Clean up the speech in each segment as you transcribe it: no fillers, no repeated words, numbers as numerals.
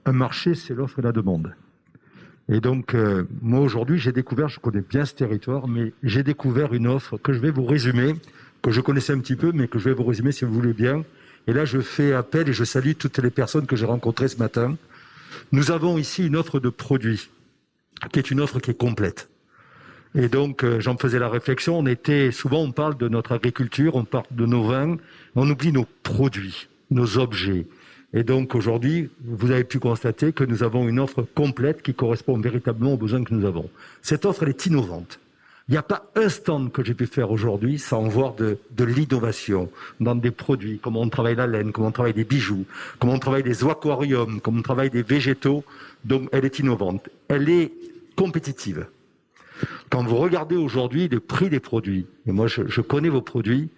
un marché, c'est l'offre et la demande. Et donc, moi aujourd'hui, j'ai découvert, je connais bien ce territoire, mais j'ai découvert une offre que je vais vous résumer, que je connaissais un petit peu, mais que je vais vous résumer si vous voulez bien. Et là, je fais appel et je salue toutes les personnes que j'ai rencontrées ce matin. Nous avons ici une offre de produits, qui est une offre qui est complète. Et donc, j'en faisais la réflexion, souvent on parle de notre agriculture, on parle de nos vins, on oublie nos produits, nos objets. Et donc aujourd'hui, vous avez pu constater que nous avons une offre complète qui correspond véritablement aux besoins que nous avons. Cette offre, elle est innovante. Il n'y a pas un stand que j'ai pu faire aujourd'hui sans voir de l'innovation dans des produits, comment on travaille la laine, comment on travaille des bijoux, comment on travaille des aquariums, comment on travaille des végétaux. Donc elle est innovante, elle est compétitive. Quand vous regardez aujourd'hui le prix des produits, et moi je connais vos produits,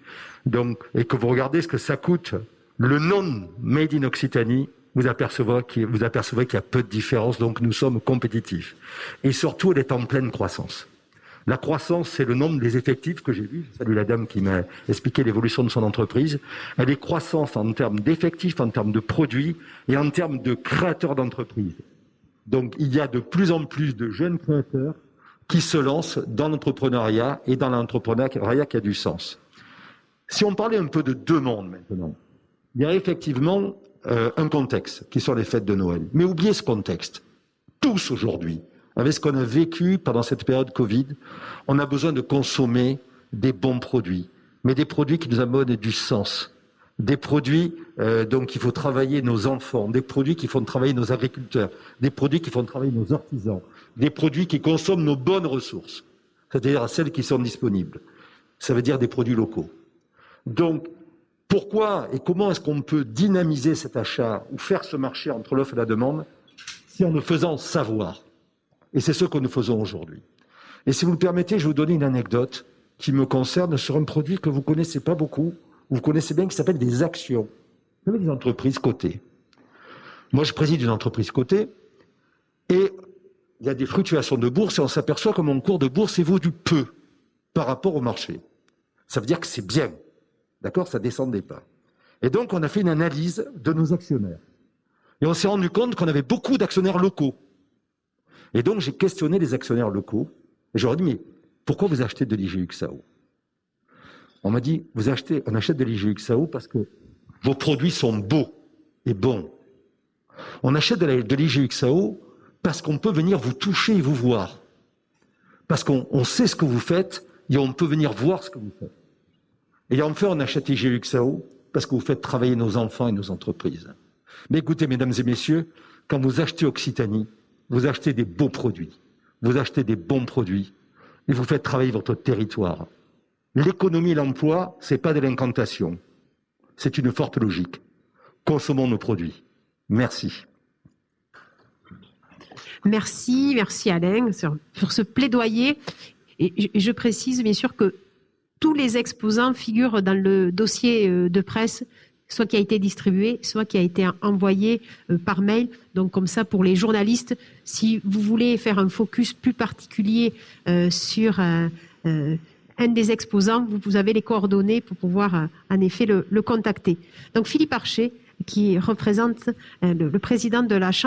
donc, et que vous regardez ce que ça coûte, le non made in Occitanie, vous apercevrez qu'il y a peu de différence, donc nous sommes compétitifs. Et surtout, elle est en pleine croissance. La croissance, c'est le nombre des effectifs que j'ai vu. Je salue la dame qui m'a expliqué l'évolution de son entreprise. Elle est croissance en termes d'effectifs, en termes de produits et en termes de créateurs d'entreprises. Donc, il y a de plus en plus de jeunes créateurs qui se lancent dans l'entrepreneuriat et dans l'entrepreneuriat qui a du sens. Si on parlait un peu de deux mondes maintenant, il y a effectivement un contexte qui sont les fêtes de Noël. Mais oubliez ce contexte. Tous aujourd'hui, avec ce qu'on a vécu pendant cette période Covid, on a besoin de consommer des bons produits, mais des produits qui nous amènent du sens. Des produits donc il faut travailler nos enfants, des produits qui font travailler nos agriculteurs, des produits qui font travailler nos artisans, des produits qui consomment nos bonnes ressources, c'est-à-dire celles qui sont disponibles. Ça veut dire des produits locaux. Donc, pourquoi et comment est-ce qu'on peut dynamiser cet achat ou faire ce marché entre l'offre et la demande si en le faisant savoir? Et c'est ce que nous faisons aujourd'hui. Et si vous me permettez, je vais vous donner une anecdote qui me concerne sur un produit que vous ne connaissez pas beaucoup, vous connaissez bien, qui s'appelle des actions. Vous savez, des entreprises cotées. Moi, je préside une entreprise cotée et il y a des fluctuations de bourse et on s'aperçoit que mon cours de bourse évolue peu par rapport au marché. Ça veut dire que c'est bien. D'accord, ça ne descendait pas. Et donc, on a fait une analyse de nos actionnaires. Et on s'est rendu compte qu'on avait beaucoup d'actionnaires locaux. Et donc, j'ai questionné les actionnaires locaux. Et je leur ai dit, mais pourquoi vous achetez de l'IGE-UXAO? On m'a dit, on achète de l'IGE-UXAO parce que vos produits sont beaux et bons. On achète de l'IGE-UXAO parce qu'on peut venir vous toucher et vous voir. Parce qu'on sait ce que vous faites et on peut venir voir ce que vous faites. Et enfin, on achète IGE-UXAO parce que vous faites travailler nos enfants et nos entreprises. Mais écoutez, mesdames et messieurs, quand vous achetez Occitanie, vous achetez des beaux produits, vous achetez des bons produits et vous faites travailler votre territoire. L'économie et l'emploi, ce n'est pas de l'incantation, c'est une forte logique. Consommons nos produits. Merci. Merci Alain sur ce plaidoyer. Et je précise bien sûr que tous les exposants figurent dans le dossier de presse, soit qui a été distribué, soit qui a été envoyé par mail. Donc comme ça, pour les journalistes, si vous voulez faire un focus plus particulier sur un des exposants, vous avez les coordonnées pour pouvoir en effet le contacter. Donc Philippe Archer, qui représente le président de la Chambre